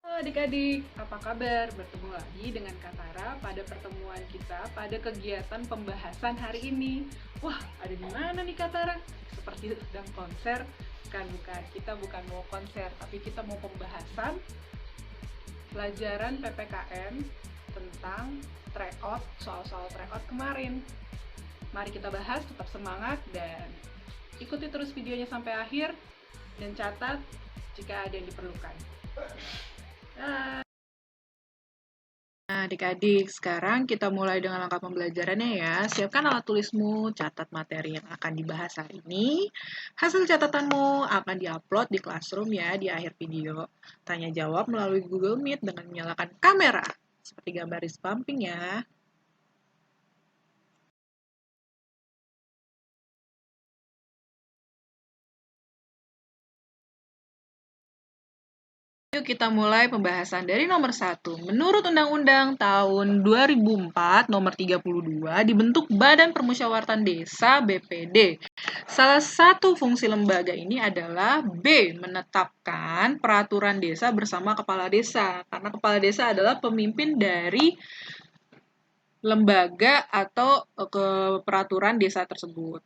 Halo adik-adik, apa kabar? Bertemu lagi dengan Katara pada pertemuan kita pada kegiatan pembahasan hari ini. Wah, ada di mana nih Katara? Seperti sedang konser. Bukan, kita bukan mau konser, tapi kita mau pembahasan pelajaran PPKN tentang tryout, soal-soal tryout kemarin. Mari kita bahas, tetap semangat dan ikuti terus videonya sampai akhir dan catat jika ada yang diperlukan. Nah, adik-adik, sekarang kita mulai dengan langkah pembelajarannya ya. Siapkan alat tulismu, catat materi yang akan dibahas hari ini. Hasil catatanmu akan diupload di Classroom ya di akhir video. Tanya jawab melalui Google Meet dengan menyalakan kamera, seperti gambar di samping ya. Yuk kita mulai pembahasan dari nomor 1. Menurut Undang-Undang tahun 2004 nomor 32 dibentuk Badan Permusyawaratan Desa BPD. Salah satu fungsi lembaga ini adalah B. Menetapkan peraturan desa bersama kepala desa. Karena kepala desa adalah pemimpin dari lembaga atau peraturan desa tersebut.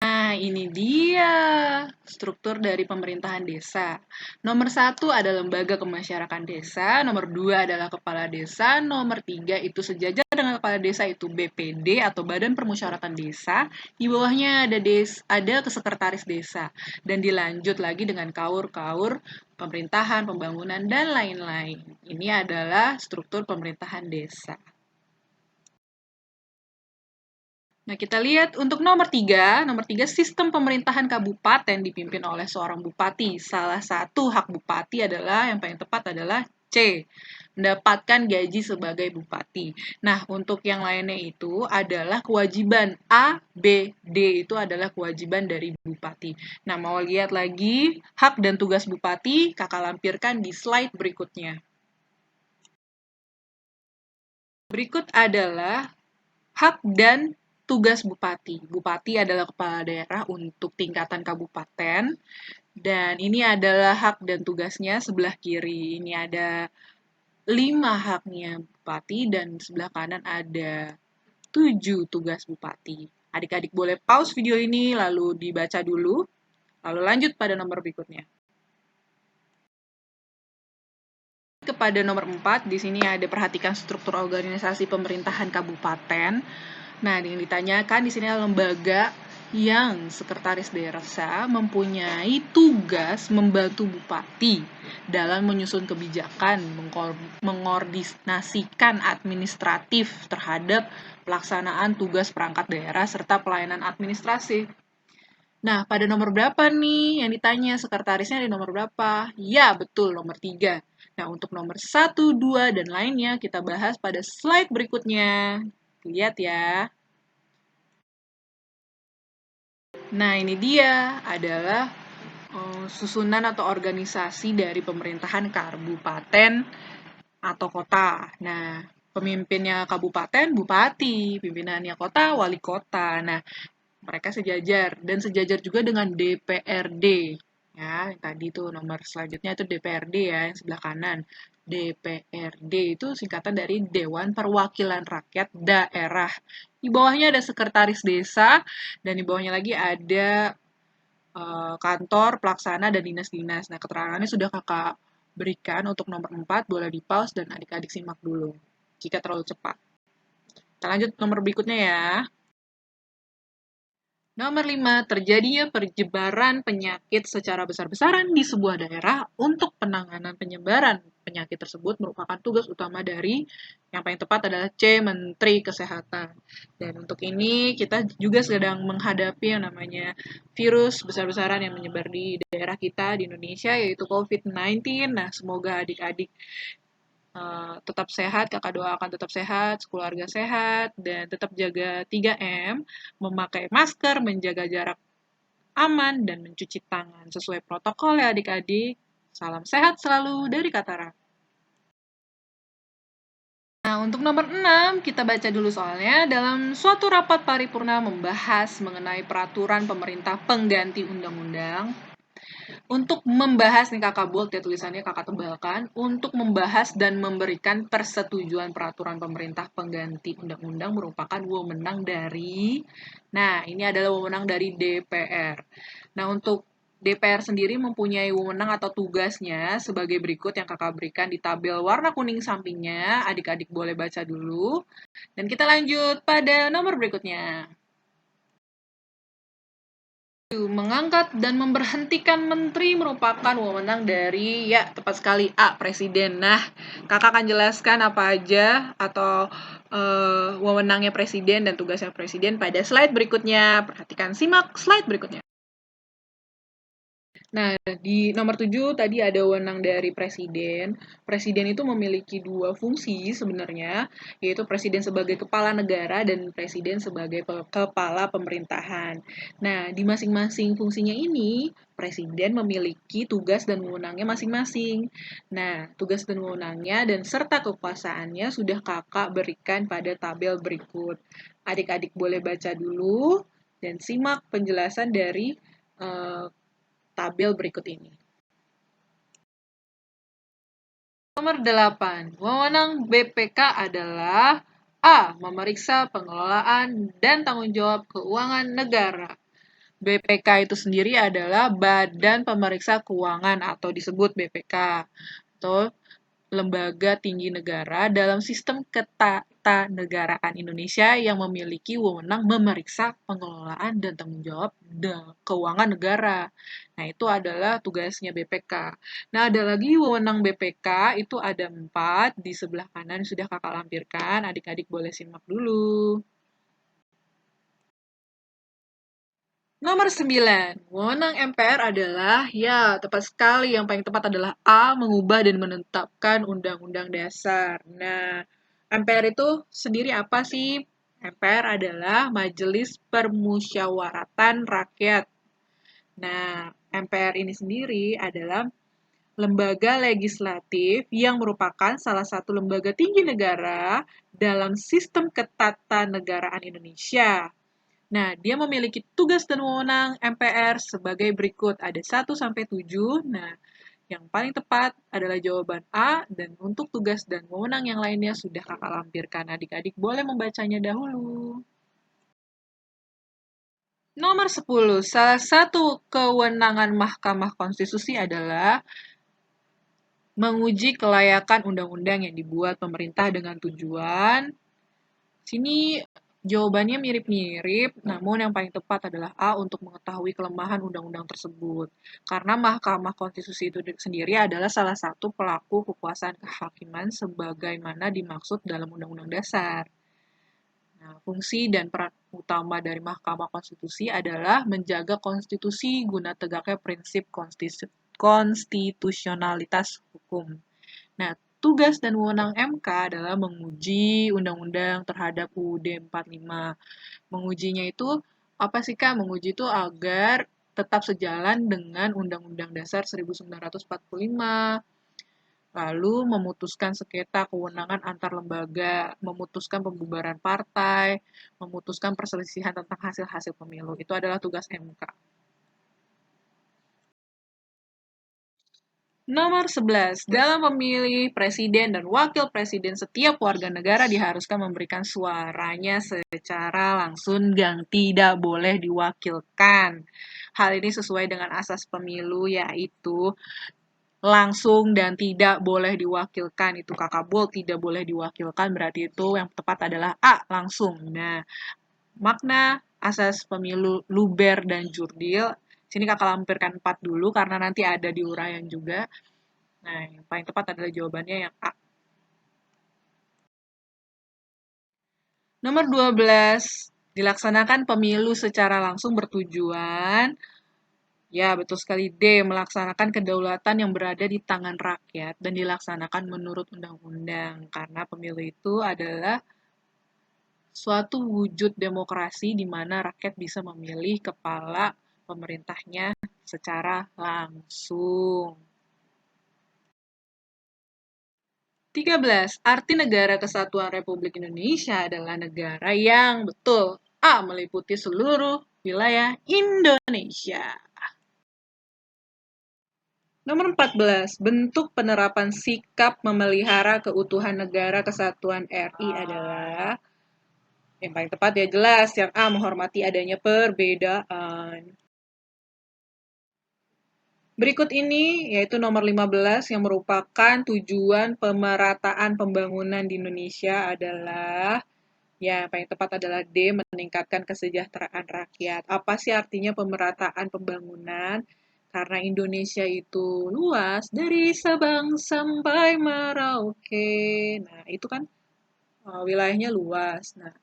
Nah, ini dia struktur dari pemerintahan desa. Nomor 1 adalah lembaga kemasyarakatan desa, nomor 2 adalah kepala desa, nomor 3 itu sejajar dengan kepala desa itu BPD atau Badan Permusyawaratan Desa, di bawahnya ada sekretaris desa, dan dilanjut lagi dengan kaur-kaur pemerintahan, pembangunan, dan lain-lain. Ini adalah struktur pemerintahan desa. Nah, kita lihat untuk nomor 3 sistem pemerintahan kabupaten dipimpin oleh seorang bupati. Salah satu hak bupati adalah, yang paling tepat adalah C, mendapatkan gaji sebagai bupati. Nah, untuk yang lainnya itu adalah kewajiban A, B, D itu adalah kewajiban dari bupati. Nah, mau lihat lagi hak dan tugas bupati, kakak lampirkan di slide berikutnya. Berikut adalah hak dan tugas bupati. Bupati adalah kepala daerah untuk tingkatan kabupaten, dan ini adalah hak dan tugasnya sebelah kiri. Ini ada 5 haknya bupati, dan sebelah kanan ada 7 tugas bupati. Adik-adik boleh pause video ini, lalu dibaca dulu, lalu lanjut pada nomor berikutnya. Kepada nomor 4, di sini ada perhatikan struktur organisasi pemerintahan kabupaten. Nah, yang ditanyakan di sini adalah lembaga yang sekretaris desa mempunyai tugas membantu bupati dalam menyusun kebijakan, mengordinasikan administratif terhadap pelaksanaan tugas perangkat daerah serta pelayanan administrasi. Nah, pada nomor berapa nih yang ditanya sekretarisnya di nomor berapa? Ya, betul, nomor 3. Nah, untuk nomor 1, 2, dan lainnya kita bahas pada slide berikutnya. Lihat ya. Nah, ini dia adalah susunan atau organisasi dari pemerintahan kabupaten atau kota. Nah, pemimpinnya kabupaten, bupati, pimpinannya kota, wali kota. Nah, mereka sejajar, dan sejajar juga dengan DPRD. Ya, yang tadi tuh nomor selanjutnya itu DPRD ya, yang sebelah kanan. DPRD itu singkatan dari Dewan Perwakilan Rakyat Daerah. Di bawahnya ada sekretaris desa, dan di bawahnya lagi ada kantor, pelaksana, dan dinas-dinas. Nah, keterangannya sudah kakak berikan untuk nomor 4, boleh di-pause dan adik-adik simak dulu, jika terlalu cepat. Kita lanjut nomor berikutnya ya. Nomor 5, terjadinya perjebaran penyakit secara besar-besaran di sebuah daerah. Untuk penanganan penyebaran penyakit tersebut merupakan tugas utama dari, yang paling tepat adalah C, Menteri Kesehatan. Dan untuk ini kita juga sedang menghadapi yang namanya virus besar-besaran yang menyebar di daerah kita di Indonesia, yaitu COVID-19. Nah, semoga adik-adik tetap sehat, kakak doakan tetap sehat, keluarga sehat, dan tetap jaga 3M, memakai masker, menjaga jarak aman, dan mencuci tangan sesuai protokol ya adik-adik. Salam sehat selalu dari Katara. Nah, untuk nomor 6, kita baca dulu soalnya. Dalam suatu rapat paripurna membahas mengenai peraturan pemerintah pengganti undang-undang. Untuk membahas nih kakak bold ya tulisannya kakak tebalkan. Untuk membahas dan memberikan persetujuan peraturan pemerintah pengganti undang-undang merupakan wewenang dari. Nah, ini adalah wewenang dari DPR. Nah, untuk DPR sendiri mempunyai wewenang atau tugasnya sebagai berikut yang kakak berikan di tabel warna kuning sampingnya. Adik-adik boleh baca dulu. Dan kita lanjut pada nomor berikutnya. Mengangkat dan memberhentikan menteri merupakan wewenang dari, ya tepat sekali, A, Presiden. Nah, kakak akan jelaskan apa aja atau wewenangnya Presiden dan tugasnya Presiden pada slide berikutnya. Perhatikan, simak slide berikutnya. Nah, di nomor 7 tadi ada wewenang dari presiden. Presiden itu memiliki dua fungsi sebenarnya, yaitu presiden sebagai kepala negara dan presiden sebagai kepala pemerintahan. Nah, di masing-masing fungsinya ini, presiden memiliki tugas dan wewenangnya masing-masing. Nah, tugas dan wewenangnya dan serta kekuasaannya sudah kakak berikan pada tabel berikut. Adik-adik boleh baca dulu dan simak penjelasan dari tabel berikut ini. Nomor 8. Wewenang BPK adalah A. Memeriksa pengelolaan dan tanggung jawab keuangan negara. BPK itu sendiri adalah Badan Pemeriksa Keuangan atau disebut BPK atau Lembaga Tinggi Negara dalam sistem ketatanegaraan Indonesia yang memiliki wewenang memeriksa pengelolaan dan tanggung jawab keuangan negara. Nah, itu adalah tugasnya BPK. Nah, ada lagi wewenang BPK, itu ada 4 di sebelah kanan sudah kakak lampirkan. Adik-adik boleh simak dulu. Nomor 9, wewenang MPR adalah, ya tepat sekali, yang paling tepat adalah A, mengubah dan menetapkan undang-undang dasar. Nah, MPR itu sendiri apa sih? MPR adalah Majelis Permusyawaratan Rakyat. Nah, MPR ini sendiri adalah lembaga legislatif yang merupakan salah satu lembaga tinggi negara dalam sistem ketatanegaraan Indonesia. Nah, dia memiliki tugas dan wewenang MPR sebagai berikut. Ada 1 sampai 7. Nah, yang paling tepat adalah jawaban A, dan untuk tugas dan wewenang yang lainnya sudah kakak lampirkan. Adik-adik boleh membacanya dahulu. Nomor 10. Salah satu kewenangan Mahkamah Konstitusi adalah menguji kelayakan undang-undang yang dibuat pemerintah dengan tujuan. Sini jawabannya mirip-mirip, namun yang paling tepat adalah A untuk mengetahui kelemahan undang-undang tersebut. Karena Mahkamah Konstitusi itu sendiri adalah salah satu pelaku kekuasaan kehakiman sebagaimana dimaksud dalam Undang-Undang Dasar. Nah, fungsi dan peran utama dari Mahkamah Konstitusi adalah menjaga konstitusi guna tegaknya prinsip konstitusionalitas hukum. Nah, tugas dan wewenang MK adalah menguji undang-undang terhadap UUD 45. Mengujinya itu apa sih Kak? Menguji itu agar tetap sejalan dengan Undang-Undang Dasar 1945. Lalu memutuskan sengketa kewenangan antar lembaga, memutuskan pembubaran partai, memutuskan perselisihan tentang hasil-hasil pemilu. Itu adalah tugas MK. Nomor 11. Dalam memilih presiden dan wakil presiden, setiap warga negara diharuskan memberikan suaranya secara langsung dan tidak boleh diwakilkan. Hal ini sesuai dengan asas pemilu, yaitu langsung dan tidak boleh diwakilkan. Itu kakak bold, tidak boleh diwakilkan, berarti itu yang tepat adalah A, langsung. Nah, makna asas pemilu luber dan jurdil, sini kakak lampirkan 4 dulu karena nanti ada di uraian juga. Nah, yang paling tepat adalah jawabannya yang A. Nomor 12, dilaksanakan pemilu secara langsung bertujuan Ya, betul sekali. D. Melaksanakan kedaulatan yang berada di tangan rakyat dan dilaksanakan menurut undang-undang. Karena pemilu itu adalah suatu wujud demokrasi di mana rakyat bisa memilih kepala pemerintahnya secara langsung. 13. Arti Negara Kesatuan Republik Indonesia adalah negara yang betul A. Meliputi seluruh wilayah Indonesia. Nomor 14. Bentuk penerapan sikap memelihara keutuhan negara kesatuan RI adalah yang paling tepat ya jelas yang A. Menghormati adanya perbedaan. Berikut ini yaitu nomor 15 yang merupakan tujuan pemerataan pembangunan di Indonesia adalah ya, yang paling tepat adalah D. Meningkatkan kesejahteraan rakyat. Apa sih artinya pemerataan pembangunan? Karena Indonesia itu luas dari Sabang sampai Merauke. Nah, itu kan wilayahnya luas. Nah,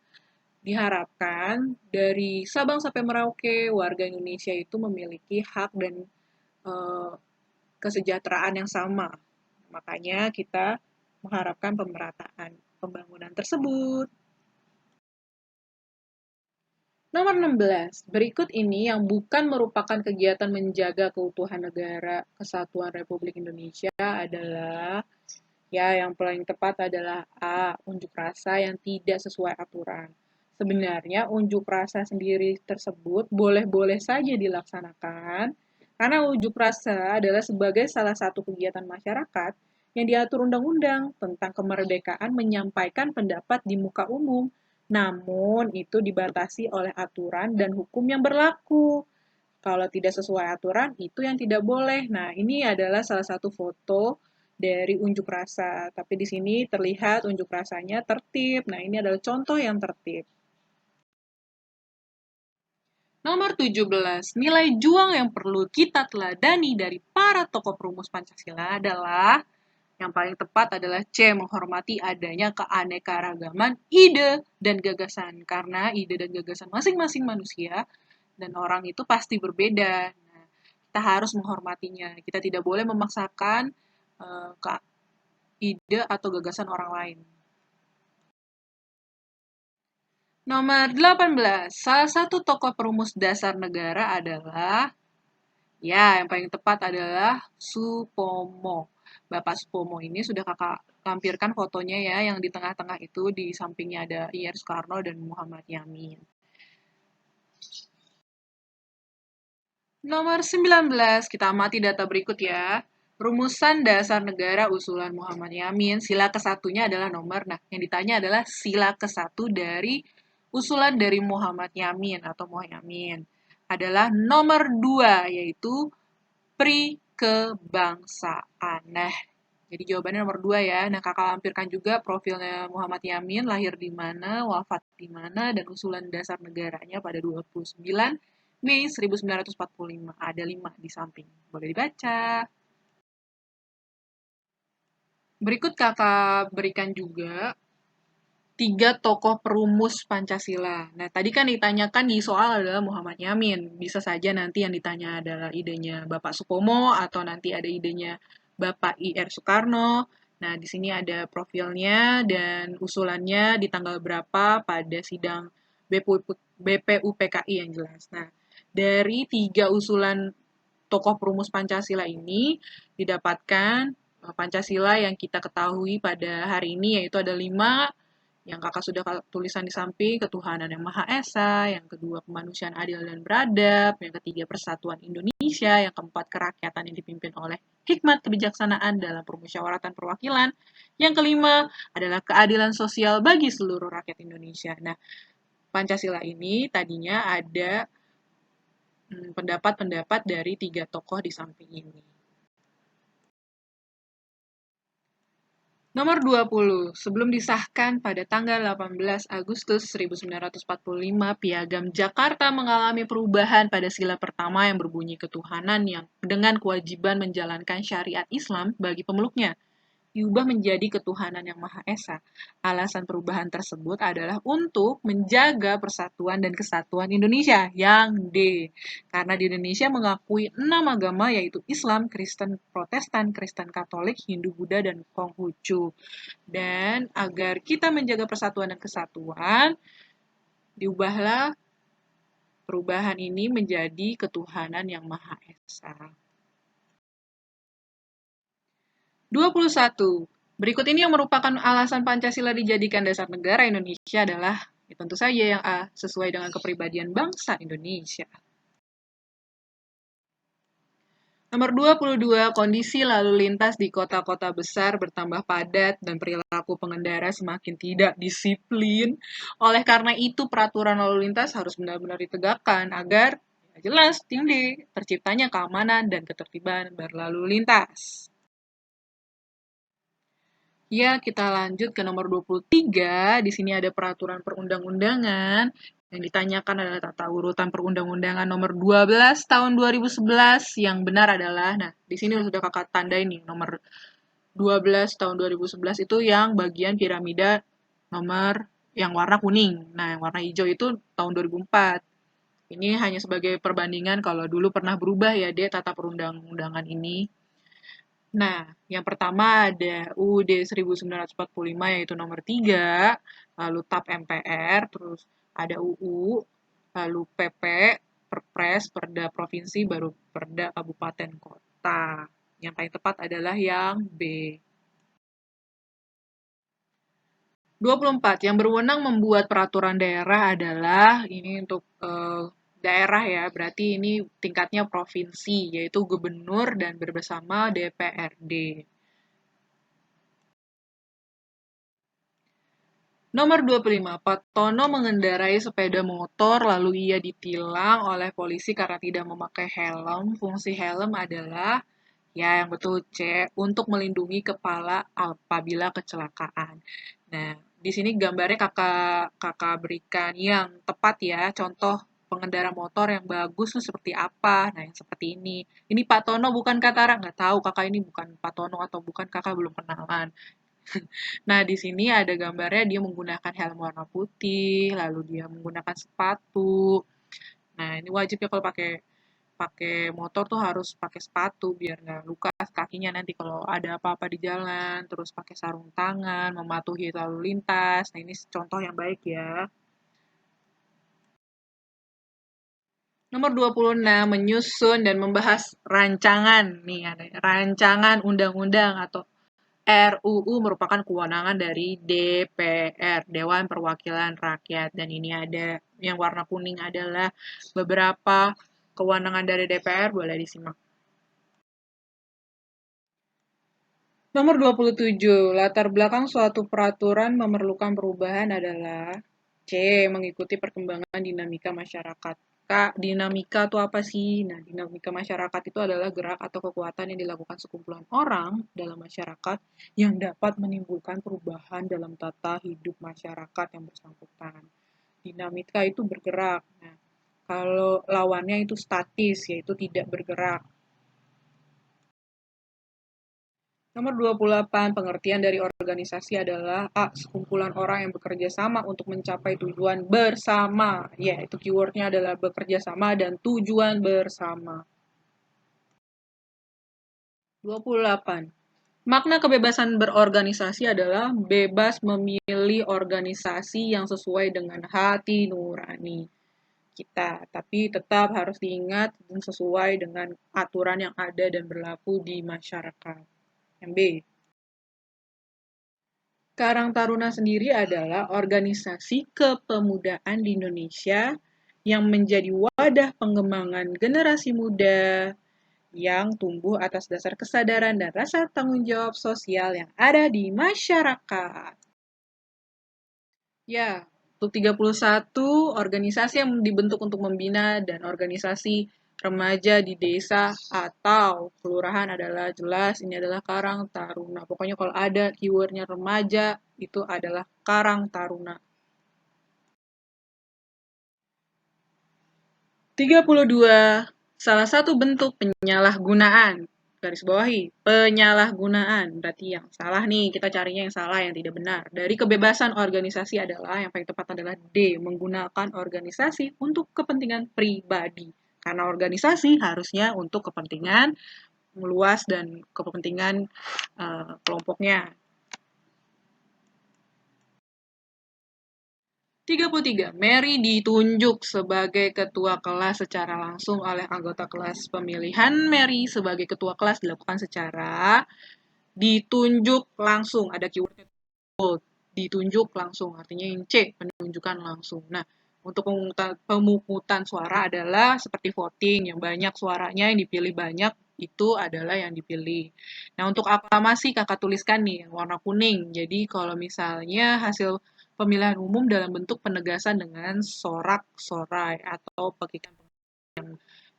diharapkan dari Sabang sampai Merauke warga Indonesia itu memiliki hak dan eh, kesejahteraan yang sama. Makanya kita mengharapkan pemerataan pembangunan tersebut. Nomor 16. Berikut ini yang bukan merupakan kegiatan menjaga keutuhan negara kesatuan Republik Indonesia adalah ya yang paling tepat adalah A. Unjuk rasa yang tidak sesuai aturan. Sebenarnya unjuk rasa sendiri tersebut boleh-boleh saja dilaksanakan karena unjuk rasa adalah sebagai salah satu kegiatan masyarakat yang diatur undang-undang tentang kemerdekaan menyampaikan pendapat di muka umum. Namun, itu dibatasi oleh aturan dan hukum yang berlaku. Kalau tidak sesuai aturan, itu yang tidak boleh. Nah, ini adalah salah satu foto dari unjuk rasa. Tapi di sini terlihat unjuk rasanya tertib. Nah, ini adalah contoh yang tertib. Nomor 17, nilai juang yang perlu kita teladani dari para tokoh perumus Pancasila adalah yang paling tepat adalah C. Menghormati adanya keanekaragaman ide dan gagasan. Karena ide dan gagasan masing-masing manusia dan orang itu pasti berbeda. Nah, kita harus menghormatinya. Kita tidak boleh memaksakan ide atau gagasan orang lain. Nomor 18. Salah satu tokoh perumus dasar negara adalah ya, yang paling tepat adalah Supomo. Bapak Supomo ini sudah kakak lampirkan fotonya ya, yang di tengah-tengah itu di sampingnya ada I.R. Soekarno dan Muhammad Yamin. Nomor 19, kita amati data berikut ya. Rumusan dasar negara usulan Muhammad Yamin, sila kesatunya adalah nomor, nah yang ditanya adalah sila kesatu dari usulan dari Muhammad Yamin atau Muhaymin adalah nomor 2, yaitu kebangsaan. Nah, jadi jawabannya nomor 2 ya. Nah, kakak lampirkan juga profilnya Muhammad Yamin, lahir di mana, wafat di mana, dan usulan dasar negaranya pada 29 Mei 1945. Ada 5 di samping. Boleh dibaca. Berikut kakak berikan juga 3 tokoh perumus Pancasila. Nah, tadi kan ditanyakan di soal adalah Muhammad Yamin. Bisa saja nanti yang ditanya adalah idenya Bapak Supomo atau nanti ada idenya Bapak I.R. Soekarno. Nah, di sini ada profilnya dan usulannya di tanggal berapa pada sidang BPUPKI yang jelas. Nah, dari 3 usulan tokoh perumus Pancasila ini didapatkan Pancasila yang kita ketahui pada hari ini yaitu ada 5 yang kakak sudah tulisan di samping, ketuhanan yang Maha Esa, yang kedua kemanusiaan adil dan beradab, yang ketiga persatuan Indonesia, yang keempat kerakyatan yang dipimpin oleh hikmat kebijaksanaan dalam permusyawaratan perwakilan, yang kelima adalah keadilan sosial bagi seluruh rakyat Indonesia. Nah, Pancasila ini tadinya ada pendapat-pendapat dari 3 tokoh di samping ini. Nomor 20. Sebelum disahkan pada tanggal 18 Agustus 1945, Piagam Jakarta mengalami perubahan pada sila pertama yang berbunyi ketuhanan yang dengan kewajiban menjalankan syariat Islam bagi pemeluknya. diubah menjadi ketuhanan yang Maha Esa. Alasan perubahan tersebut adalah untuk menjaga persatuan dan kesatuan Indonesia. Yang D. Karena di Indonesia mengakui 6 agama yaitu Islam, Kristen Protestan, Kristen Katolik, Hindu Buddha, dan Konghucu. Dan agar kita menjaga persatuan dan kesatuan, diubahlah perubahan ini menjadi ketuhanan yang Maha Esa. 21. Berikut ini yang merupakan alasan Pancasila dijadikan dasar negara Indonesia adalah, tentu saja yang A, sesuai dengan kepribadian bangsa Indonesia. Nomor 22, kondisi lalu lintas di kota-kota besar bertambah padat dan perilaku pengendara semakin tidak disiplin. Oleh karena itu, peraturan lalu lintas harus benar-benar ditegakkan agar jelas tinggi terciptanya keamanan dan ketertiban berlalu lintas. Ya, kita lanjut ke nomor 23. Di sini ada peraturan perundang-undangan. Yang ditanyakan adalah tata urutan perundang-undangan nomor 12 tahun 2011. Yang benar adalah, nah, di sini sudah kakak tandai nih, nomor 12 tahun 2011 itu yang bagian piramida nomor yang warna kuning. Nah, yang warna hijau itu tahun 2004. Ini hanya sebagai perbandingan kalau dulu pernah berubah ya, dia tata perundang-undangan ini. Nah, yang pertama ada UUD 1945 yaitu nomor 3, lalu TAP MPR, terus ada UU, lalu PP, Perpres, Perda Provinsi, baru Perda Kabupaten Kota. Yang paling tepat adalah yang B. 24. Yang berwenang membuat peraturan daerah adalah, ini untuk daerah ya, berarti ini tingkatnya provinsi, yaitu gubernur dan bersama DPRD. Nomor 25, Pak Tono mengendarai sepeda motor lalu ia ditilang oleh polisi karena tidak memakai helm. Fungsi helm adalah, ya yang betul C, untuk melindungi kepala apabila kecelakaan. Nah, di sini gambarnya kakak berikan yang tepat ya, contoh pengendara motor yang bagus tuh seperti apa. Nah, yang seperti ini. Ini Pak Tono bukan Katara, nggak tahu kakak ini bukan Pak Tono atau bukan, kakak belum kenalan. Nah, di sini ada gambarnya dia menggunakan helm warna putih, lalu dia menggunakan sepatu. Nah, ini wajib ya kalau pakai pakai motor tuh harus pakai sepatu biar nggak luka kakinya nanti kalau ada apa-apa di jalan, terus pakai sarung tangan, mematuhi lalu lintas. Nah, ini contoh yang baik ya. Nomor 26, menyusun dan membahas rancangan. Nih, ada rancangan undang-undang atau RUU merupakan kewenangan dari DPR, Dewan Perwakilan Rakyat. Dan ini ada yang warna kuning adalah beberapa kewenangan dari DPR, boleh disimak. Nomor 27, latar belakang suatu peraturan memerlukan perubahan adalah C. Mengikuti perkembangan dinamika masyarakat. Kak, dinamika itu apa sih? Nah, dinamika masyarakat itu adalah gerak atau kekuatan yang dilakukan sekumpulan orang dalam masyarakat yang dapat menimbulkan perubahan dalam tata hidup masyarakat yang bersangkutan. Dinamika itu bergerak. Nah, kalau lawannya itu statis, yaitu tidak bergerak. Nomor 28, pengertian dari organisasi adalah A. Sekumpulan orang yang bekerja sama untuk mencapai tujuan bersama. Ya, itu keywordnya adalah bekerja sama dan tujuan bersama. 28. Makna kebebasan berorganisasi adalah bebas memilih organisasi yang sesuai dengan hati nurani kita, tapi tetap harus diingat dan sesuai dengan aturan yang ada dan berlaku di masyarakat. Yang B. Karang Taruna sendiri adalah organisasi kepemudaan di Indonesia yang menjadi wadah pengembangan generasi muda yang tumbuh atas dasar kesadaran dan rasa tanggung jawab sosial yang ada di masyarakat. Ya, untuk 31 organisasi yang dibentuk untuk membina dan organisasi remaja di desa atau kelurahan adalah jelas ini adalah Karang Taruna. Pokoknya kalau ada keywordnya remaja itu adalah Karang Taruna. 32. Salah satu bentuk penyalahgunaan garis bawahi, penyalahgunaan. Berarti yang salah nih, kita carinya yang salah, yang tidak benar. Dari kebebasan organisasi adalah, yang paling tepat adalah D, menggunakan organisasi untuk kepentingan pribadi. Karena organisasi harusnya untuk kepentingan meluas dan kepentingan kelompoknya. 33. Mary ditunjuk sebagai ketua kelas secara langsung oleh anggota kelas. Pemilihan Mary sebagai ketua kelas dilakukan secara ditunjuk langsung. Ada keywordnya ditunjuk langsung, artinya yang C, penunjukan langsung. Nah, untuk pemungutan suara adalah seperti voting, yang banyak suaranya yang dipilih banyak, itu adalah yang dipilih. Nah, untuk aklamasi kakak tuliskan nih, yang warna kuning. Jadi, kalau misalnya hasil pemilihan umum dalam bentuk penegasan dengan sorak-sorai atau petikan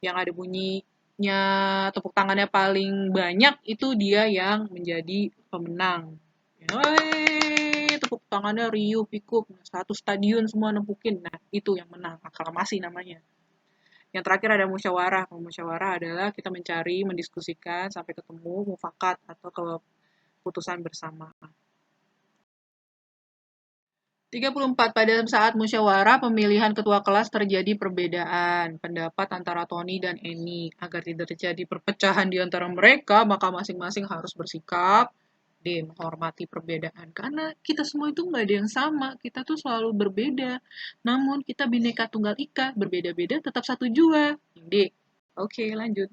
yang ada bunyinya tepuk tangannya paling banyak itu dia yang menjadi pemenang. Yeay, tepuk tangannya riuh pikuk, satu stadion semua nempukin. Nah, itu yang menang, aklamasi namanya. Yang terakhir ada musyawarah. Musyawarah adalah kita mencari, mendiskusikan sampai ketemu mufakat atau keputusan bersama. 34. Pada saat musyawarah pemilihan ketua kelas terjadi perbedaan pendapat antara Tony dan Annie. Agar tidak terjadi perpecahan di antara mereka, maka masing-masing harus bersikap D, menghormati perbedaan. Karena kita semua itu nggak ada yang sama, kita tuh selalu berbeda. Namun kita Bhinneka Tunggal Ika, berbeda-beda tetap satu jua. D. Oke, lanjut.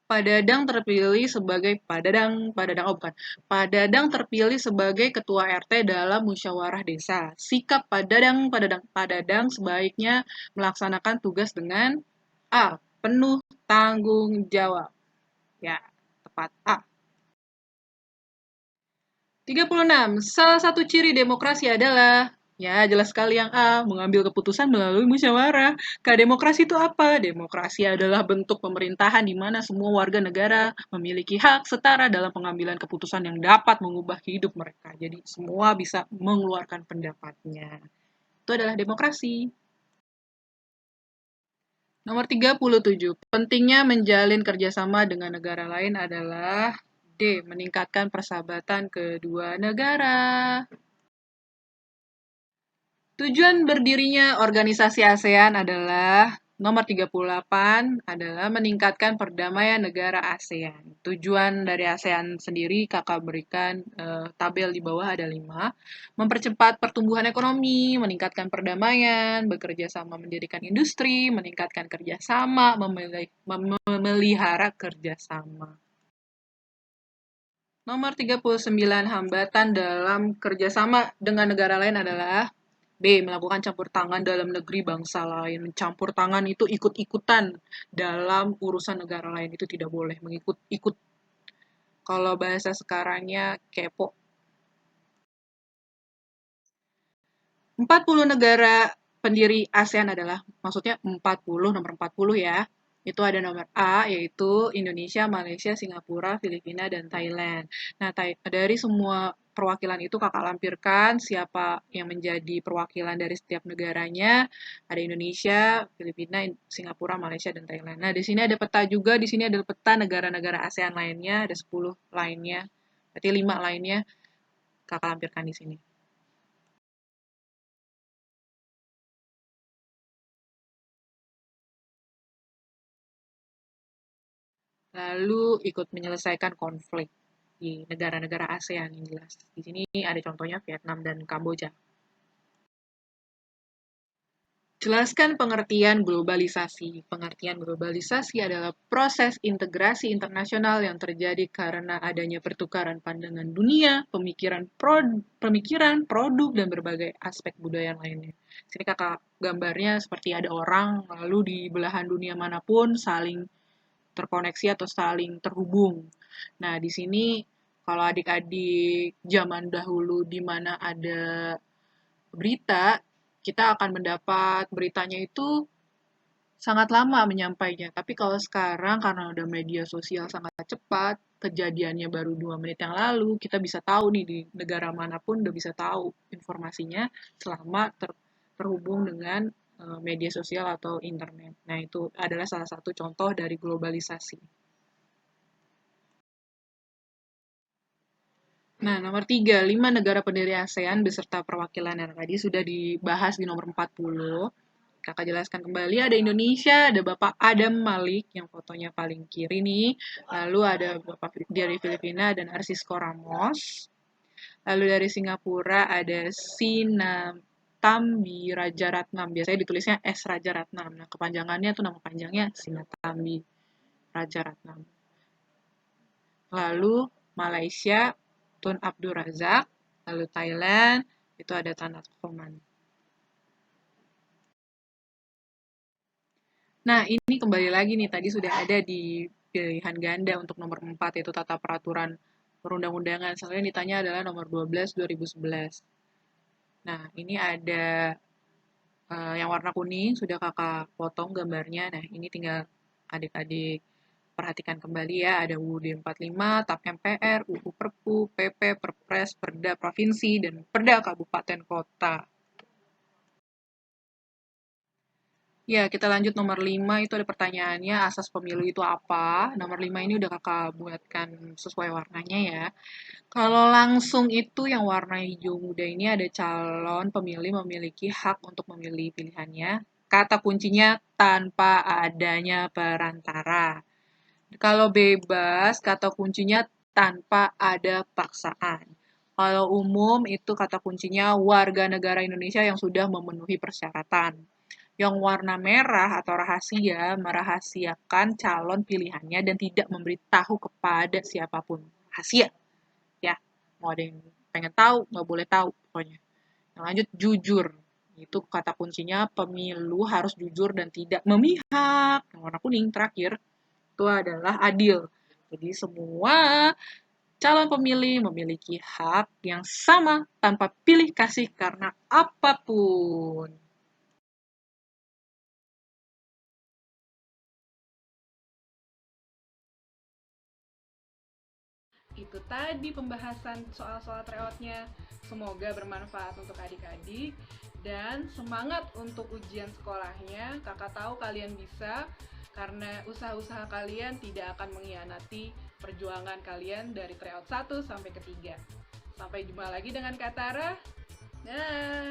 Padadang terpilih sebagai ketua RT dalam musyawarah desa. Sikap Padadang sebaiknya melaksanakan tugas dengan A. Penuh tanggung jawab. Ya, tepat A. 36. Salah satu ciri demokrasi adalah, ya jelas sekali yang A, mengambil keputusan melalui musyawarah. Demokrasi itu apa? Demokrasi adalah bentuk pemerintahan di mana semua warga negara memiliki hak setara dalam pengambilan keputusan yang dapat mengubah hidup mereka. Jadi semua bisa mengeluarkan pendapatnya. Itu adalah demokrasi. Nomor 37. Pentingnya menjalin kerjasama dengan negara lain adalah D. Meningkatkan persahabatan kedua negara. Tujuan berdirinya organisasi ASEAN adalah nomor 38 adalah meningkatkan perdamaian negara ASEAN. Tujuan dari ASEAN sendiri kakak berikan tabel di bawah ada 5. Mempercepat pertumbuhan ekonomi, meningkatkan perdamaian, bekerja sama mendirikan industri, meningkatkan kerjasama, memelihara kerjasama. Nomor 39 hambatan dalam kerjasama dengan negara lain adalah B. Melakukan campur tangan dalam negeri bangsa lain. Mencampur tangan itu ikut-ikutan dalam urusan negara lain. Itu tidak boleh mengikut-ikut. Kalau bahasa sekarangnya kepo. 40 negara pendiri ASEAN adalah, maksudnya 40, nomor 40 ya. Itu ada nomor A, yaitu Indonesia, Malaysia, Singapura, Filipina, dan Thailand. Nah, dari semua perwakilan itu kakak lampirkan siapa yang menjadi perwakilan dari setiap negaranya. Ada Indonesia, Filipina, Singapura, Malaysia, dan Thailand. Nah, di sini ada peta juga, di sini ada peta negara-negara ASEAN lainnya, ada 10 lainnya, berarti 5 lainnya kakak lampirkan di sini. Lalu ikut menyelesaikan konflik di negara-negara ASEAN yang jelas. Di sini ada contohnya Vietnam dan Kamboja. Jelaskan pengertian globalisasi. Pengertian globalisasi adalah proses integrasi internasional yang terjadi karena adanya pertukaran pandangan dunia, pemikiran, produk, dan berbagai aspek budaya lainnya. Sini kakak gambarnya seperti ada orang, lalu di belahan dunia manapun saling terkoneksi atau saling terhubung. Nah, di sini kalau adik-adik zaman dahulu di mana ada berita, kita akan mendapat beritanya itu sangat lama menyampaikan. Tapi kalau sekarang karena udah media sosial sangat cepat, kejadiannya baru 2 menit yang lalu, kita bisa tahu nih di negara manapun udah bisa tahu informasinya selama terhubung dengan media sosial atau internet. Nah, itu adalah salah satu contoh dari globalisasi. Nah, nomor 3, 5 negara pendiri ASEAN beserta perwakilan yang tadi sudah dibahas di nomor 40. Kakak jelaskan kembali, ada Indonesia, ada Bapak Adam Malik, yang fotonya paling kiri nih. Lalu ada Bapak dari Filipina dan Arsisko Ramos. Lalu dari Singapura ada Sinatambi Rajaratnam. Biasanya ditulisnya S Rajaratnam. Nah, kepanjangannya tuh nama panjangnya Sinatambi Rajaratnam. Lalu Malaysia, Tun Abdul Razak. Lalu Thailand, itu ada Tanat Khoman. Nah, ini kembali lagi nih, tadi sudah ada di pilihan ganda untuk nomor 4, yaitu tata peraturan perundang-undangan. Soalnya ditanya adalah nomor 12, 2011. Nah, ini ada yang warna kuning, sudah kakak potong gambarnya. Nah, ini tinggal adik-adik perhatikan kembali ya, ada UUD 45, TAP MPR, UU Perpu, PP, Perpres, Perda Provinsi, dan Perda Kabupaten Kota. Ya, kita lanjut nomor 5, itu ada pertanyaannya, asas pemilu itu apa? Nomor 5 ini udah kakak buatkan sesuai warnanya ya. Kalau langsung itu yang warna hijau muda ini ada calon pemilih memiliki hak untuk memilih pilihannya. Kata kuncinya tanpa adanya perantara. Kalau bebas, kata kuncinya tanpa ada paksaan. Kalau umum, itu kata kuncinya warga negara Indonesia yang sudah memenuhi persyaratan. Yang warna merah atau rahasia merahasiakan calon pilihannya dan tidak memberitahu kepada siapapun. Rahasia, ya. Mau ada yang pengen tahu, nggak boleh tahu pokoknya. Yang lanjut, jujur. Itu kata kuncinya, pemilu harus jujur dan tidak memihak. Yang warna kuning terakhir, itu adalah adil. Jadi semua calon pemilih memiliki hak yang sama tanpa pilih kasih karena apapun. Itu tadi pembahasan soal-soal tryoutnya. Semoga bermanfaat untuk adik-adik dan semangat untuk ujian sekolahnya. Kakak tahu kalian bisa karena usaha-usaha kalian tidak akan mengkhianati perjuangan kalian dari tryout 1 sampai ke 3. Sampai jumpa lagi dengan Kak Tara. Dah.